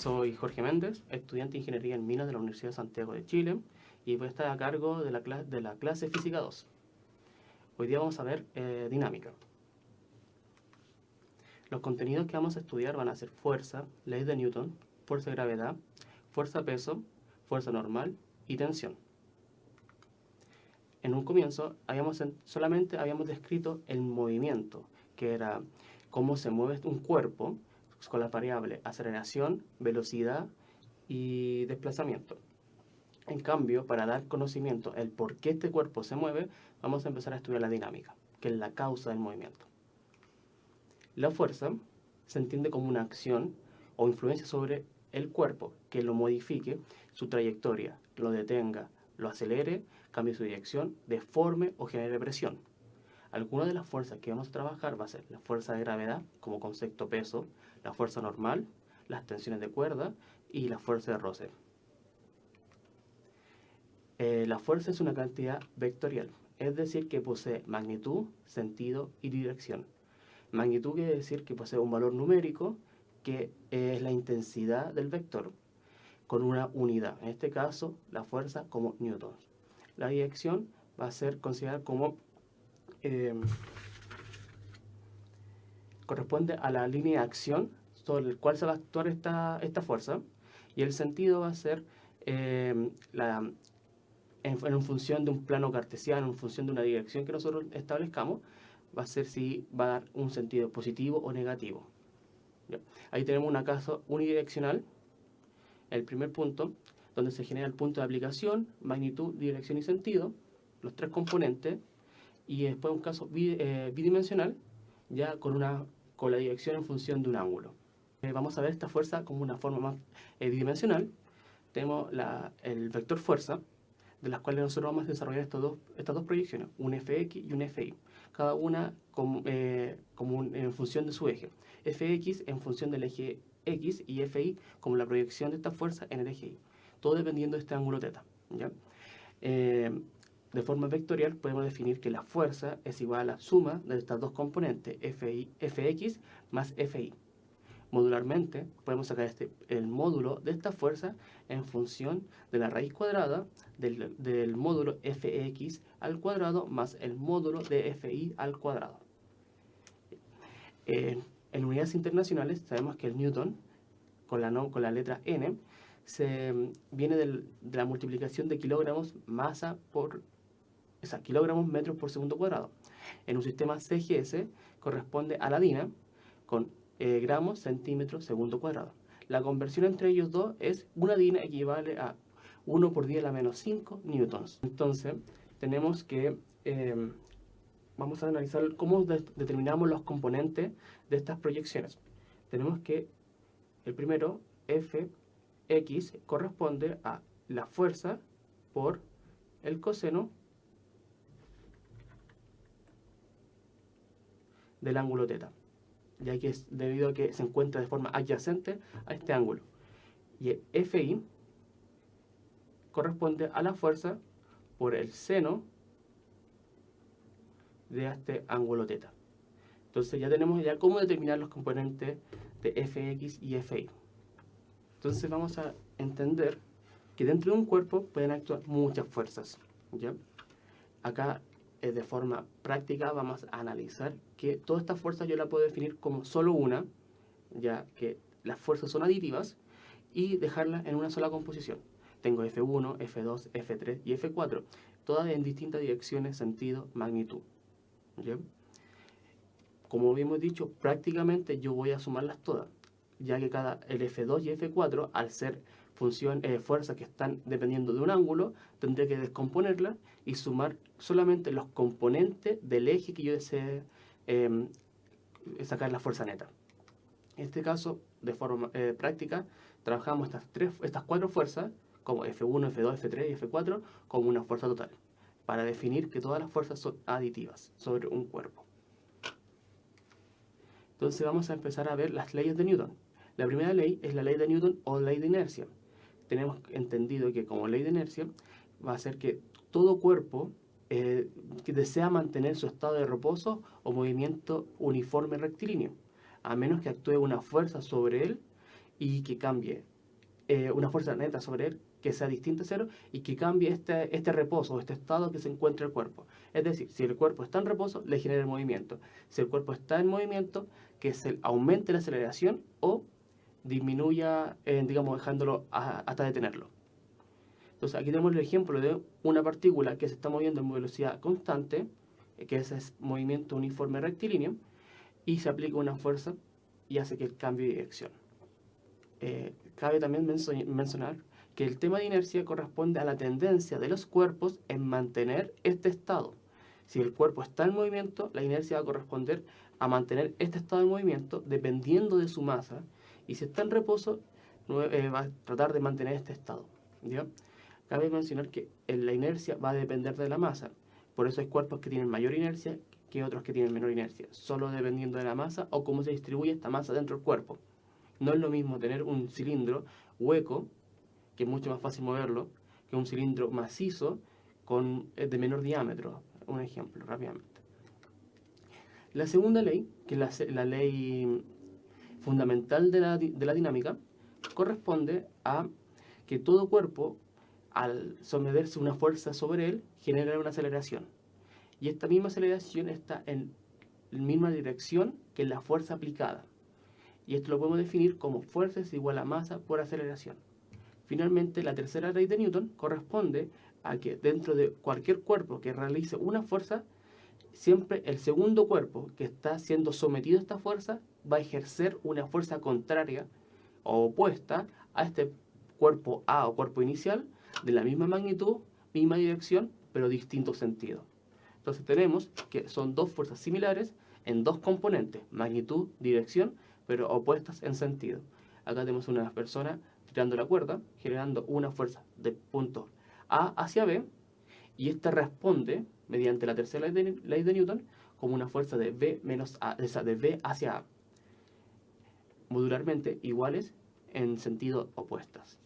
Soy Jorge Méndez, estudiante de Ingeniería en Minas de la Universidad de Santiago de Chile y voy a estar a cargo de la clase Física 2. Hoy día vamos a ver dinámica. Los contenidos que vamos a estudiar van a ser fuerza, ley de Newton, fuerza de gravedad, fuerza-peso, fuerza normal y tensión. En un comienzo solamente habíamos descrito el movimiento, que era cómo se mueve un cuerpo con las variables aceleración, velocidad y desplazamiento. En cambio, para dar conocimiento el por qué este cuerpo se mueve, vamos a empezar a estudiar la dinámica, que es la causa del movimiento. La fuerza se entiende como una acción o influencia sobre el cuerpo que lo modifique, su trayectoria, lo detenga, lo acelere, cambie su dirección, deforme o genere presión. Algunas de las fuerzas que vamos a trabajar va a ser la fuerza de gravedad como concepto peso, la fuerza normal, las tensiones de cuerda y la fuerza de roce. La fuerza es una cantidad vectorial, es decir, que posee magnitud, sentido y dirección. Magnitud quiere decir que posee un valor numérico que es la intensidad del vector con una unidad, en este caso la fuerza como newtons. La dirección va a ser considerada como corresponde a la línea de acción sobre la cual se va a actuar esta fuerza, y el sentido va a ser en función de un plano cartesiano, en función de una dirección que nosotros establezcamos, va a ser si va a dar un sentido positivo o negativo. ¿Ya? Ahí tenemos un caso unidireccional, el primer punto, donde se genera el punto de aplicación, magnitud, dirección y sentido, los tres componentes, y después un caso bidimensional, ya con la dirección en función de un ángulo. Vamos a ver esta fuerza como una forma más bidimensional. Tenemos el vector fuerza, de las cuales nosotros vamos a desarrollar estas dos proyecciones, un Fx y un Fi, cada una en función de su eje. Fx en función del eje X y Fi como la proyección de esta fuerza en el eje Y, todo dependiendo de este ángulo θ. ¿Ya? De forma vectorial podemos definir que la fuerza es igual a la suma de estas dos componentes, Fx más Fi. Modularmente podemos sacar el módulo de esta fuerza en función de la raíz cuadrada del módulo Fx al cuadrado más el módulo de Fi al cuadrado. En unidades internacionales sabemos que el Newton, con la letra N, viene de la multiplicación de kilogramos masa kilogramos metros por segundo cuadrado. En un sistema CGS corresponde a la DINA con gramos centímetros segundo cuadrado. La conversión entre ellos dos es una DINA equivale a 1 por 10 a la menos 5 newtons. Entonces tenemos que vamos a analizar cómo determinamos los componentes de estas proyecciones. Tenemos que el primero, Fx, corresponde a la fuerza por el coseno del ángulo θ, ya que es debido a que se encuentra de forma adyacente a este ángulo. Y el Fi corresponde a la fuerza por el seno de este ángulo θ. Entonces ya tenemos cómo determinar los componentes de Fx y Fi. Entonces vamos a entender que dentro de un cuerpo pueden actuar muchas fuerzas, ¿ya? Acá de forma práctica vamos a analizar que todas estas fuerzas yo las puedo definir como solo una, ya que las fuerzas son aditivas, y dejarlas en una sola composición. Tengo F1, F2, F3 y F4, todas en distintas direcciones, sentido, magnitud. ¿Ya? Como habíamos dicho, prácticamente yo voy a sumarlas todas, ya que el F2 y F4, al ser fuerzas que están dependiendo de un ángulo, tendré que descomponerlas y sumar solamente los componentes del eje que yo desee sacar la fuerza neta. En este caso, de forma práctica, trabajamos estas cuatro fuerzas, como F1, F2, F3 y F4, como una fuerza total, para definir que todas las fuerzas son aditivas sobre un cuerpo. Entonces vamos a empezar a ver las leyes de Newton. La primera ley es la ley de Newton o ley de inercia. Tenemos entendido que como ley de inercia va a ser que todo cuerpo que desea mantener su estado de reposo o movimiento uniforme rectilíneo, a menos que actúe una fuerza sobre él y que cambie una fuerza neta sobre él que sea distinta a cero y que cambie este reposo o este estado que se encuentra el cuerpo. Es decir, si el cuerpo está en reposo, le genera el movimiento. Si el cuerpo está en movimiento, que se aumente la aceleración o disminuya, digamos, dejándolo hasta detenerlo. Entonces aquí tenemos el ejemplo de una partícula que se está moviendo en velocidad constante, que ese es movimiento uniforme rectilíneo, y se aplica una fuerza y hace que el cambio de dirección. Cabe también mencionar que el tema de inercia corresponde a la tendencia de los cuerpos en mantener este estado. Si el cuerpo está en movimiento, la inercia va a corresponder a mantener este estado de movimiento dependiendo de su masa, y si está en reposo, va a tratar de mantener este estado. ¿Ya? Cabe mencionar que la inercia va a depender de la masa, por eso hay cuerpos que tienen mayor inercia que otros que tienen menor inercia, solo dependiendo de la masa o cómo se distribuye esta masa dentro del cuerpo. No es lo mismo tener un cilindro hueco, que es mucho más fácil moverlo, que un cilindro macizo de menor diámetro. Un ejemplo, rápidamente. La segunda ley, que es la ley fundamental de la dinámica, corresponde a que todo cuerpo, al someterse a una fuerza sobre él, genera una aceleración. Y esta misma aceleración está en la misma dirección que la fuerza aplicada. Y esto lo podemos definir como fuerza es igual a masa por aceleración. Finalmente, la tercera ley de Newton corresponde a que dentro de cualquier cuerpo que realice una fuerza, siempre el segundo cuerpo que está siendo sometido a esta fuerza va a ejercer una fuerza contraria o opuesta a este cuerpo A o cuerpo inicial, de la misma magnitud, misma dirección, pero distinto sentido. Entonces tenemos que son dos fuerzas similares en dos componentes, magnitud, dirección, pero opuestas en sentido. Acá tenemos una persona tirando la cuerda, generando una fuerza de punto A hacia B, y esta responde, mediante la tercera ley de Newton, como una fuerza de B menos A, de B hacia A, modularmente iguales en sentido opuestas.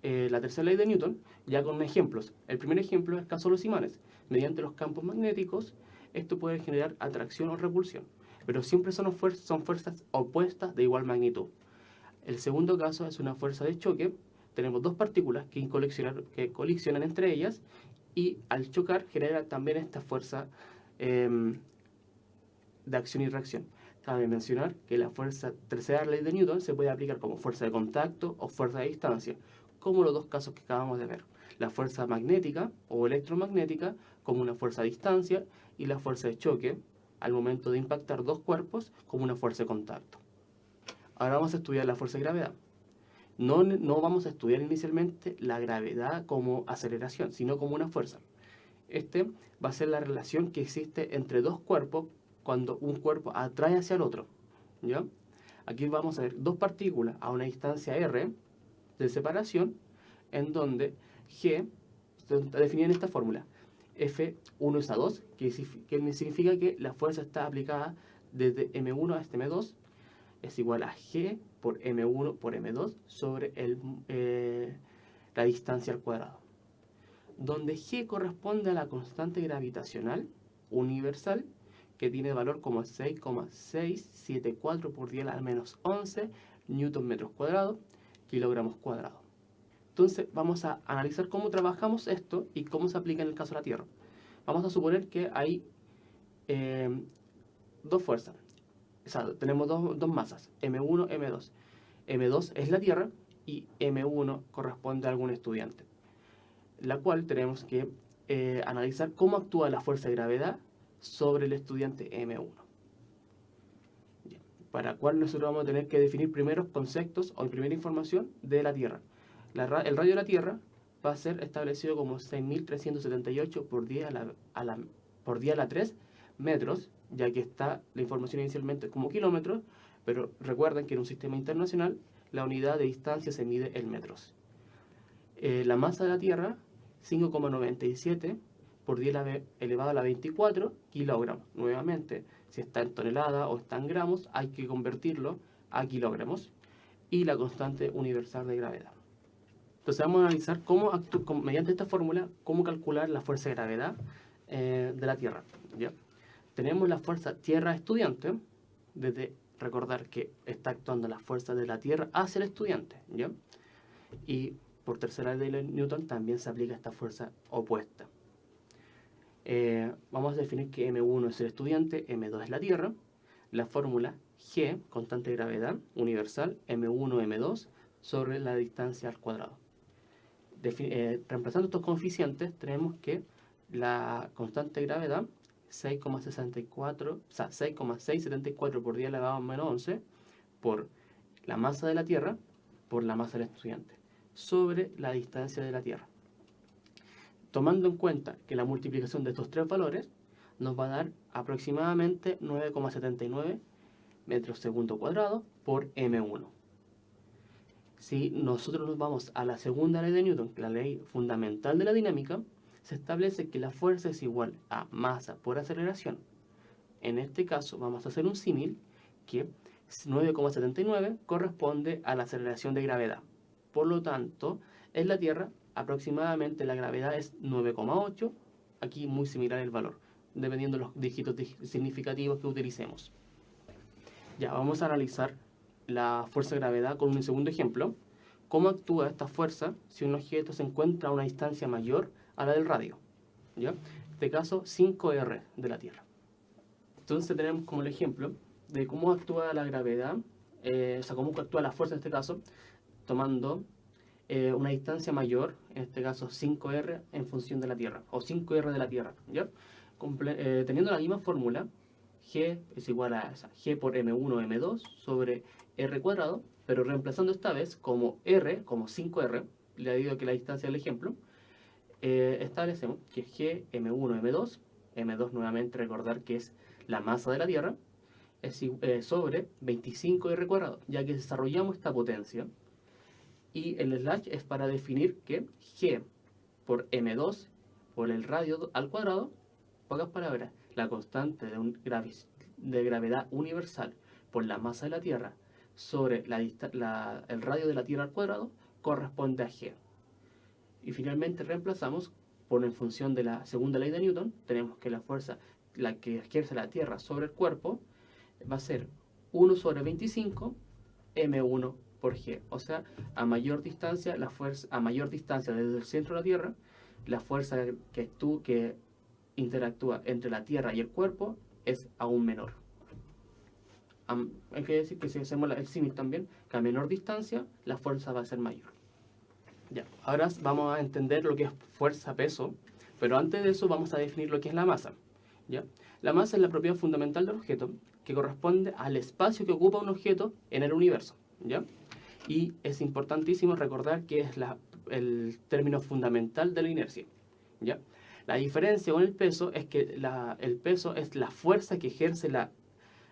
La tercera ley de Newton, ya con ejemplos. El primer ejemplo es el caso de los imanes. Mediante los campos magnéticos, esto puede generar atracción o repulsión, pero siempre son fuerzas opuestas de igual magnitud. El segundo caso es una fuerza de choque. Tenemos dos partículas que colisionan entre ellas, y al chocar genera también esta fuerza de acción y reacción. Cabe mencionar que la tercera ley de Newton se puede aplicar como fuerza de contacto o fuerza de distancia, como los dos casos que acabamos de ver. La fuerza magnética o electromagnética como una fuerza a distancia, y la fuerza de choque al momento de impactar dos cuerpos como una fuerza de contacto. Ahora vamos a estudiar la fuerza de gravedad. No vamos a estudiar inicialmente la gravedad como aceleración, sino como una fuerza. Va a ser la relación que existe entre dos cuerpos cuando un cuerpo atrae hacia el otro. ¿Ya? Aquí vamos a ver dos partículas a una distancia r de separación, en donde G está definida en esta fórmula. F1 es a 2, que significa que la fuerza está aplicada desde M1 hasta M2, es igual a G por M1 por M2 sobre la distancia al cuadrado, donde G corresponde a la constante gravitacional universal, que tiene valor como 6,674 por 10 a la menos 11 newton metros cuadrados, kilogramos cuadrados. Entonces vamos a analizar cómo trabajamos esto y cómo se aplica en el caso de la Tierra. Vamos a suponer que hay dos fuerzas. O sea, tenemos dos masas, M1, M2. M2 es la Tierra y M1 corresponde a algún estudiante, la cual tenemos que analizar cómo actúa la fuerza de gravedad sobre el estudiante M1. Para cual nosotros vamos a tener que definir primeros conceptos o primera información de la Tierra. El radio de la Tierra va a ser establecido como 6.378 por 10 a la 3 metros, ya que está la información inicialmente como kilómetros, pero recuerden que en un sistema internacional la unidad de distancia se mide en metros. La masa de la Tierra, 5,97 por 10 elevado a la 24 kilogramos. Nuevamente, si está en tonelada o está en gramos, hay que convertirlo a kilogramos. Y la constante universal de gravedad. Entonces vamos a analizar mediante esta fórmula, cómo calcular la fuerza de gravedad de la Tierra. ¿Ya? Tenemos la fuerza Tierra estudiante, desde recordar que está actuando la fuerza de la Tierra hacia el estudiante. ¿Ya? y por tercera ley de Newton también se aplica esta fuerza opuesta. Vamos a definir que M1 es el estudiante, M2 es la Tierra. La fórmula G, constante de gravedad universal, M1, M2, sobre la distancia al cuadrado. Reemplazando estos coeficientes, tenemos que la constante de gravedad 6,64, o sea, 6,674 por 10 elevado a menos 11 por la masa de la Tierra por la masa del estudiante sobre la distancia de la Tierra. Tomando en cuenta que la multiplicación de estos tres valores nos va a dar aproximadamente 9,79 metros segundo cuadrado por M1. Si nosotros nos vamos a la segunda ley de Newton, la ley fundamental de la dinámica, se establece que la fuerza es igual a masa por aceleración. En este caso vamos a hacer un símil que 9,79 corresponde a la aceleración de gravedad. Por lo tanto, en la Tierra aproximadamente la gravedad es 9,8, aquí muy similar el valor, dependiendo de los dígitos significativos que utilicemos. Ya, vamos a analizar la fuerza de gravedad con un segundo ejemplo. ¿Cómo actúa esta fuerza si un objeto se encuentra a una distancia mayor a la del radio? ¿Ya? En este caso, 5r de la Tierra. Entonces tenemos como el ejemplo de cómo actúa la gravedad, o sea, cómo actúa la fuerza en este caso, tomando una distancia mayor, en este caso 5r en función de la Tierra, o 5r de la Tierra, ¿ya? Teniendo la misma fórmula, G es igual a G por M1 M2 sobre R cuadrado, pero reemplazando esta vez como R, como 5R, debido a que la distancia del ejemplo, establecemos que G M1 M2, M2 nuevamente recordar que es la masa de la Tierra, es sobre 25R cuadrado, ya que desarrollamos esta potencia. Y el slash es para definir que G por M2 por el radio al cuadrado, pocas palabras, la constante de gravedad universal por la masa de la Tierra sobre el radio de la Tierra al cuadrado corresponde a G. Y finalmente reemplazamos por en función de la segunda ley de Newton, tenemos que la fuerza la que ejerce la Tierra sobre el cuerpo va a ser 1 sobre 25 M1 por G. O sea, a mayor distancia, desde el centro de la Tierra, la fuerza que interactúa entre la Tierra y el cuerpo es aún menor. Hay que decir que si hacemos el símil también, que a menor distancia la fuerza va a ser mayor. Ya, ahora vamos a entender lo que es fuerza-peso, pero antes de eso vamos a definir lo que es la masa. ¿Ya? La masa es la propiedad fundamental del objeto que corresponde al espacio que ocupa un objeto en el universo. ¿Ya? Y es importantísimo recordar que es el término fundamental de la inercia. ¿Ya? La diferencia con el peso es que el peso es la fuerza que ejerce la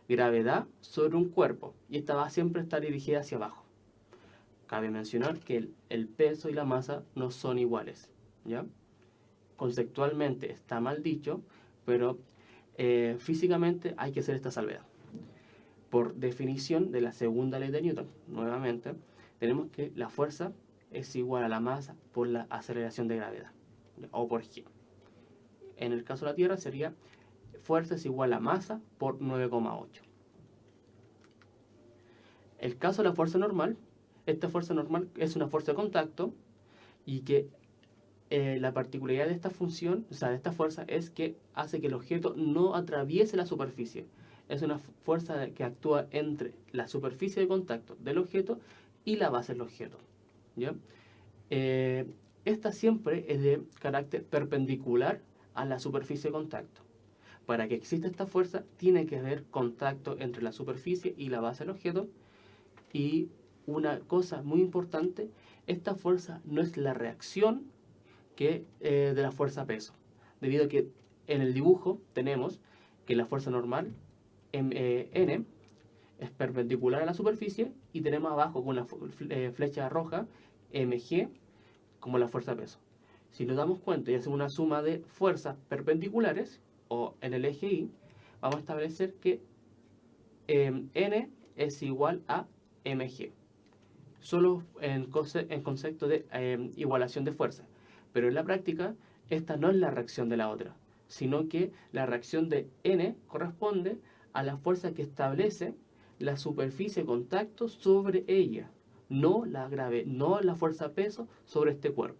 gravedad sobre un cuerpo y esta va a siempre estar dirigida hacia abajo. Cabe mencionar que el peso y la masa no son iguales, ¿ya? Conceptualmente está mal dicho, pero físicamente hay que hacer esta salvedad. Por definición de la segunda ley de Newton, nuevamente, tenemos que la fuerza es igual a la masa por la aceleración de gravedad, o por G. En el caso de la Tierra sería fuerza es igual a masa por 9,8. El caso de la fuerza normal, esta fuerza normal es una fuerza de contacto y que la particularidad de esta función, o sea, de esta fuerza, es que hace que el objeto no atraviese la superficie. Es una fuerza que actúa entre la superficie de contacto del objeto y la base del objeto. ¿Ya? Esta siempre es de carácter perpendicular a la superficie de contacto. Para que exista esta fuerza, tiene que haber contacto entre la superficie y la base del objeto. Y una cosa muy importante, esta fuerza no es la reacción de la fuerza peso. Debido a que en el dibujo tenemos que la fuerza normal, N, es perpendicular a la superficie y tenemos abajo con una flecha roja, mg, como la fuerza peso. Si nos damos cuenta y hacemos una suma de fuerzas perpendiculares, o en el eje Y, vamos a establecer que N es igual a mg. Solo en concepto de igualación de fuerza. Pero en la práctica, esta no es la reacción de la otra, sino que la reacción de N corresponde a la fuerza que establece la superficie de contacto sobre ella. no la fuerza peso sobre este cuerpo.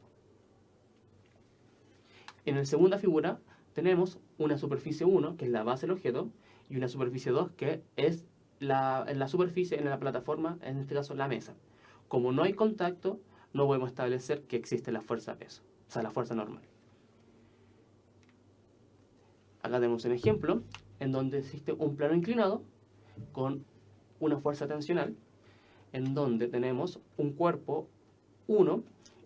En la segunda figura tenemos una superficie 1, que es la base del objeto, y una superficie 2, que es la superficie en la plataforma, en este caso la mesa. Como no hay contacto, no podemos establecer que existe la fuerza peso, o sea, la fuerza normal. Acá tenemos un ejemplo en donde existe un plano inclinado con una fuerza tensional, en donde tenemos un cuerpo 1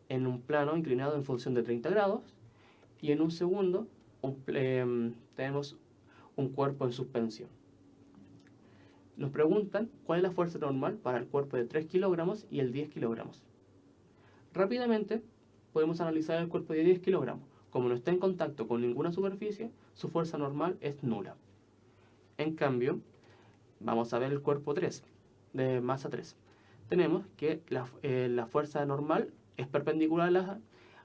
en un plano inclinado en función de 30 grados, y en un segundo tenemos un cuerpo en suspensión. Nos preguntan cuál es la fuerza normal para el cuerpo de 3 kilogramos y el 10 kilogramos. Rápidamente podemos analizar el cuerpo de 10 kilogramos. Como no está en contacto con ninguna superficie, su fuerza normal es nula. En cambio, vamos a ver el cuerpo 3, de masa 3. Tenemos que la fuerza normal es perpendicular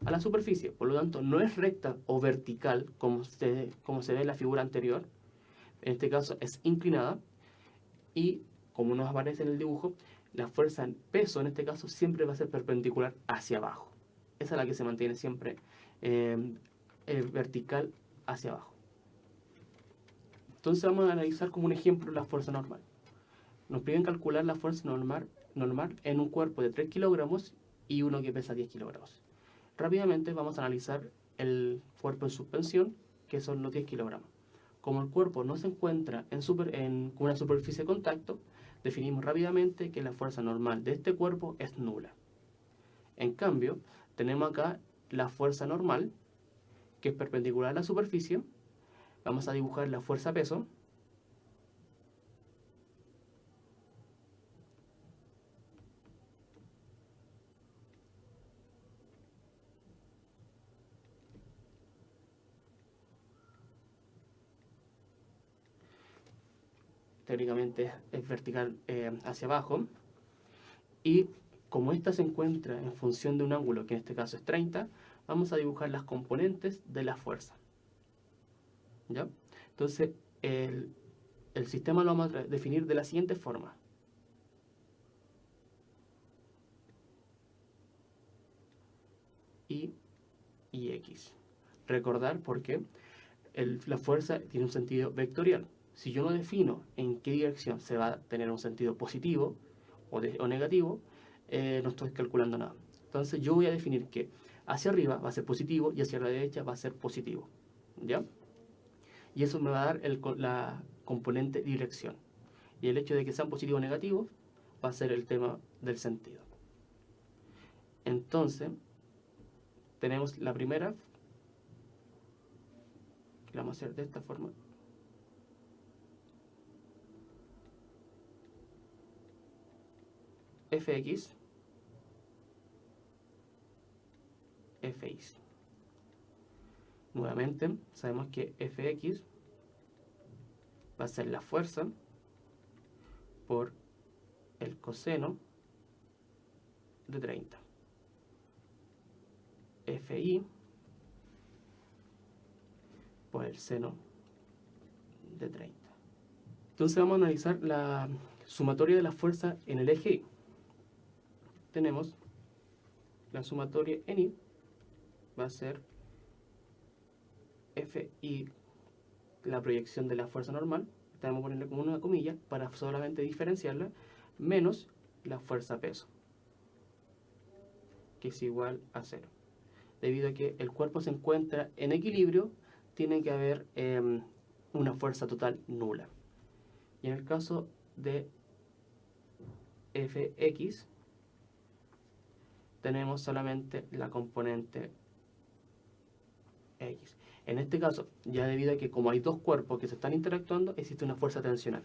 a la superficie, por lo tanto no es recta o vertical como se ve en la figura anterior. En este caso es inclinada, y como nos aparece en el dibujo, la fuerza en peso en este caso siempre va a ser perpendicular hacia abajo. Esa es la que se mantiene siempre vertical hacia abajo. Entonces vamos a analizar como un ejemplo la fuerza normal. Nos piden calcular la fuerza normal en un cuerpo de 3 kilogramos y uno que pesa 10 kilogramos. Rápidamente vamos a analizar el cuerpo en suspensión, que son los 10 kilogramos. Como el cuerpo no se encuentra en una superficie de contacto, definimos rápidamente que la fuerza normal de este cuerpo es nula. En cambio, tenemos acá la fuerza normal, que es perpendicular a la superficie. Vamos a dibujar la fuerza peso. Técnicamente es vertical hacia abajo, y como esta se encuentra en función de un ángulo que en este caso es 30, vamos a dibujar las componentes de la fuerza. ¿Ya? Entonces el sistema lo vamos a definir de la siguiente forma. Y X. Recordar porque la fuerza tiene un sentido vectorial. Si yo no defino en qué dirección se va a tener un sentido positivo o negativo, no estoy calculando nada. Entonces yo voy a definir que hacia arriba va a ser positivo y hacia la derecha va a ser positivo. ¿Ya? Y eso me va a dar la componente dirección. Y el hecho de que sean positivos o negativos va a ser el tema del sentido. Entonces, tenemos la primera, que la vamos a hacer de esta forma. Fx, Fy. Nuevamente, sabemos que Fx va a ser la fuerza por el coseno de 30. Fi por el seno de 30. Entonces vamos a analizar la sumatoria de la fuerza en el eje Y. Tenemos la sumatoria en Y, va a ser Fi, la proyección de la fuerza normal, vamos a ponerle como una comilla para solamente diferenciarla, menos la fuerza peso, que es igual a 0. Debido a que el cuerpo se encuentra en equilibrio, tiene que haber una fuerza total nula. Y en el caso de Fx, tenemos solamente la componente X. En este caso, ya debido a que como hay dos cuerpos que se están interactuando, existe una fuerza tensional.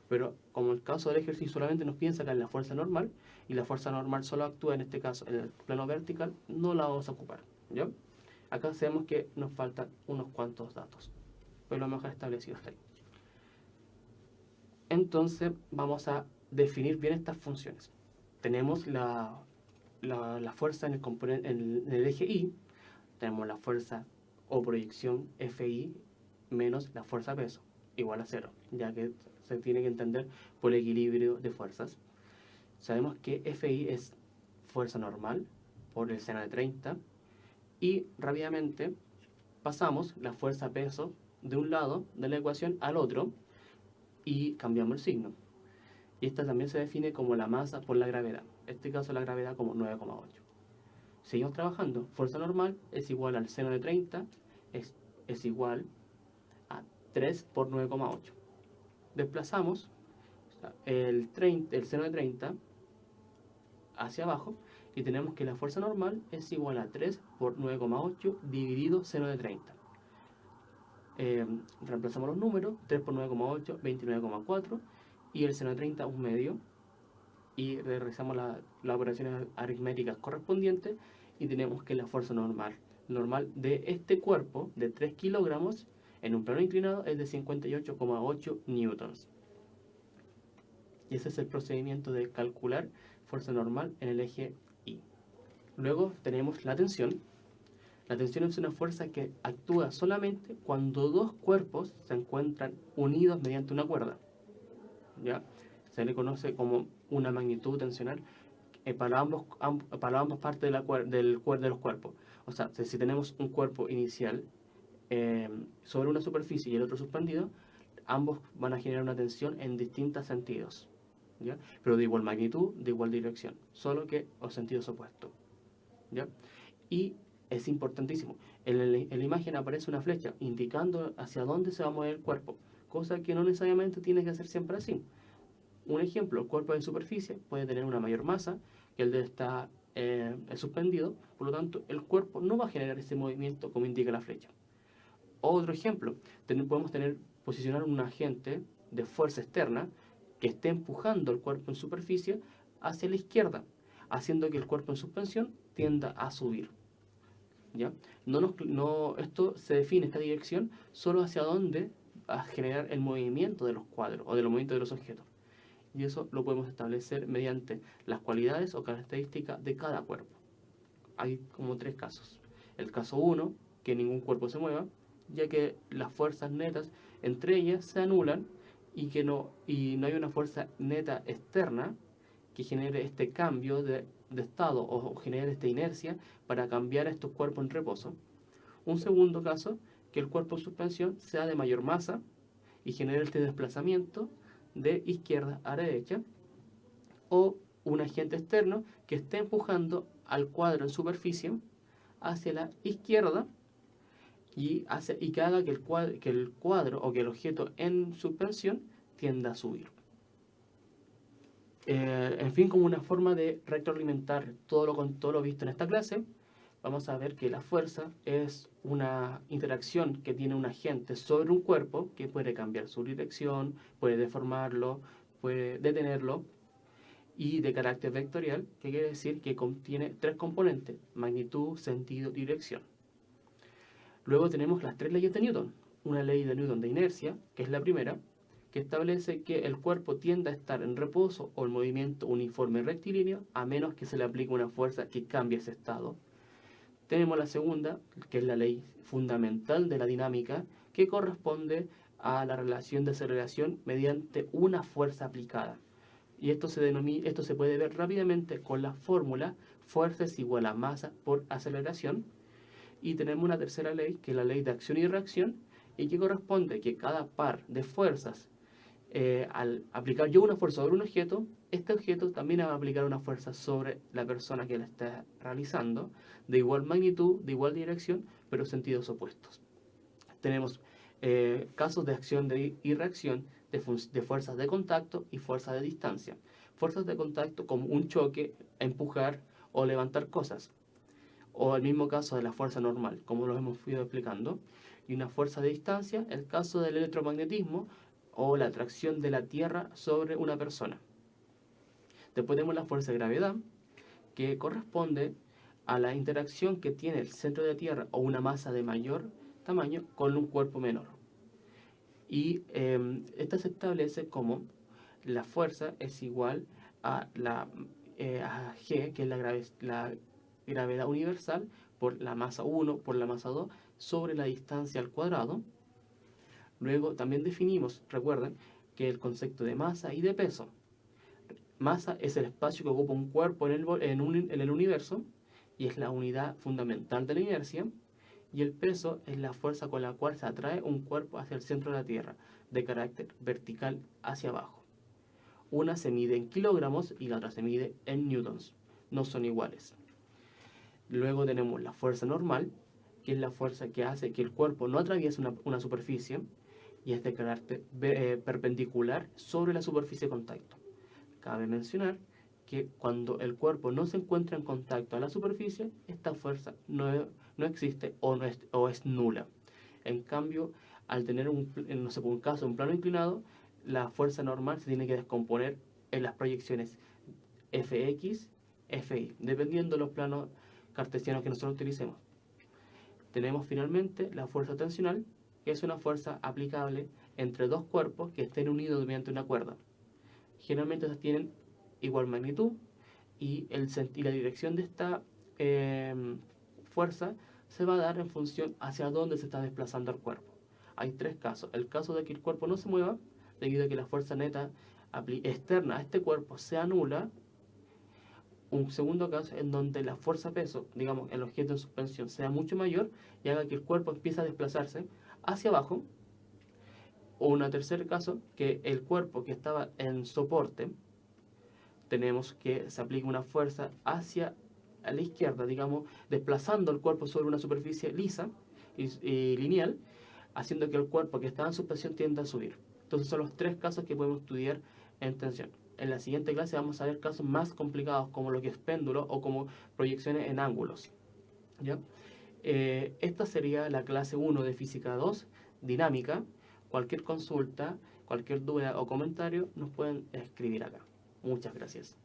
Pero como el caso del ejercicio solamente nos piden sacar la fuerza normal, y la fuerza normal solo actúa en este caso en el plano vertical, no la vamos a ocupar. ¿Ya? Acá sabemos que nos faltan unos cuantos datos, pero lo mejor establecido está ahí. Entonces vamos a definir bien estas funciones. Tenemos la fuerza en el eje Y, tenemos la fuerza o proyección Fi menos la fuerza peso, igual a 0, ya que se tiene que entender por el equilibrio de fuerzas. sabemos que Fi es fuerza normal por el seno de 30 y rápidamente pasamos la fuerza peso de un lado de la ecuación al otro y cambiamos el signo. Y esta también se define como la masa por la gravedad. En este caso la gravedad como 9,8. Seguimos trabajando. Fuerza normal es igual al seno de 30, es igual a 3 por 9,8. Desplazamos el seno de 30 hacia abajo y tenemos que la fuerza normal es igual a 3 por 9,8 dividido seno de 30. Reemplazamos los números, 3 por 9,8, 29,4 y el seno de 30 un medio, y realizamos las operaciones aritméticas correspondientes y tenemos que la fuerza normal de este cuerpo de 3 kilogramos en un plano inclinado es de 58,8 newtons. Y ese es el procedimiento de calcular fuerza normal en el eje Y. Luego tenemos la tensión. La tensión es una fuerza que actúa solamente cuando dos cuerpos se encuentran unidos mediante una cuerda. ¿Ya? Se le conoce como una magnitud tensional para ambas partes de los cuerpos. O sea, si tenemos un cuerpo inicial sobre una superficie y el otro suspendido, ambos van a generar una tensión en distintos sentidos, ¿ya? Pero de igual magnitud, de igual dirección, solo que los sentidos opuestos, ¿ya? Y es importantísimo, en la imagen aparece una flecha indicando hacia dónde se va a mover el cuerpo, cosa que no necesariamente tiene que ser siempre así. Un ejemplo, el cuerpo en superficie puede tener una mayor masa que el de está suspendido, por lo tanto el cuerpo no va a generar ese movimiento como indica la flecha. Otro ejemplo, podemos posicionar un agente de fuerza externa que esté empujando el cuerpo en superficie hacia la izquierda, haciendo que el cuerpo en suspensión tienda a subir, ¿ya? Esto se define, esta dirección, solo hacia dónde va a generar el movimiento de los cuadros o de los movimientos de los objetos. Y eso lo podemos establecer mediante las cualidades o características de cada cuerpo. Hay como 3 casos. El caso 1, que ningún cuerpo se mueva, ya que las fuerzas netas entre ellas se anulan y no hay una fuerza neta externa que genere este cambio de estado o genere esta inercia para cambiar a estos cuerpos en reposo. Un segundo caso, que el cuerpo en suspensión sea de mayor masa y genere este desplazamiento de izquierda a derecha, o un agente externo que esté empujando al cuadro en superficie hacia la izquierda y que haga que el cuadro o que el objeto en suspensión tienda a subir. En fin, como una forma de retroalimentar todo lo visto en esta clase, vamos a ver que la fuerza es una interacción que tiene un agente sobre un cuerpo que puede cambiar su dirección, puede deformarlo, puede detenerlo, y de carácter vectorial, que quiere decir que contiene 3 componentes: magnitud, sentido, dirección. Luego tenemos las 3 leyes de Newton. Una ley de Newton de inercia, que es la primera, que establece que el cuerpo tiende a estar en reposo o en movimiento uniforme rectilíneo, a menos que se le aplique una fuerza que cambie ese estado. Tenemos la segunda, que es la ley fundamental de la dinámica, que corresponde a la relación de aceleración mediante una fuerza aplicada. Y esto se puede ver rápidamente con la fórmula fuerza es igual a masa por aceleración. Y tenemos una tercera ley, que es la ley de acción y reacción, y que corresponde que cada par de fuerzas, al aplicar yo una fuerza sobre un objeto, este objeto también va a aplicar una fuerza sobre la persona que la está realizando, de igual magnitud, de igual dirección, pero sentidos opuestos. Tenemos casos de acción y reacción de fuerzas de contacto y fuerzas de distancia. Fuerzas de contacto como un choque, empujar o levantar cosas. O el mismo caso de la fuerza normal, como lo hemos ido explicando. Y una fuerza de distancia, el caso del electromagnetismo o la atracción de la Tierra sobre una persona. Después tenemos la fuerza de gravedad, que corresponde a la interacción que tiene el centro de la Tierra o una masa de mayor tamaño con un cuerpo menor. Y esta se establece como la fuerza es igual a G, que es la gravedad universal, por la masa 1 por la masa 2 sobre la distancia al cuadrado. Luego también definimos, recuerden, que el concepto de masa y de peso. Masa es el espacio que ocupa un cuerpo en el universo y es la unidad fundamental de la inercia. Y el peso es la fuerza con la cual se atrae un cuerpo hacia el centro de la Tierra, de carácter vertical hacia abajo. Una se mide en kilogramos y la otra se mide en newtons. No son iguales. Luego tenemos la fuerza normal, que es la fuerza que hace que el cuerpo no atraviese una superficie y es de carácter perpendicular sobre la superficie de contacto. Cabe mencionar que cuando el cuerpo no se encuentra en contacto a la superficie, esta fuerza no existe o es nula. En cambio, al tener no sé, por un caso, un plano inclinado, la fuerza normal se tiene que descomponer en las proyecciones Fx, Fi, dependiendo de los planos cartesianos que nosotros utilicemos. Tenemos finalmente la fuerza tensional, que es una fuerza aplicable entre dos cuerpos que estén unidos mediante una cuerda. Generalmente estos tienen igual magnitud y la dirección de esta fuerza se va a dar en función hacia dónde se está desplazando el cuerpo. Hay tres casos. El caso de que el cuerpo no se mueva, debido a que la fuerza neta externa a este cuerpo sea nula. Un segundo caso en donde la fuerza peso, digamos, el objeto en suspensión sea mucho mayor y haga que el cuerpo empiece a desplazarse hacia abajo. O un tercer caso, que el cuerpo que estaba en soporte, tenemos que se aplique una fuerza hacia a la izquierda, digamos, desplazando el cuerpo sobre una superficie lisa y lineal, haciendo que el cuerpo que estaba en suspensión tienda a subir. Entonces son los tres casos que podemos estudiar en tensión. En la siguiente clase vamos a ver casos más complicados como lo que es péndulo o como proyecciones en ángulos. ¿Ya? Esta sería la clase 1 de Física 2, dinámica. Cualquier consulta, cualquier duda o comentario nos pueden escribir acá. Muchas gracias.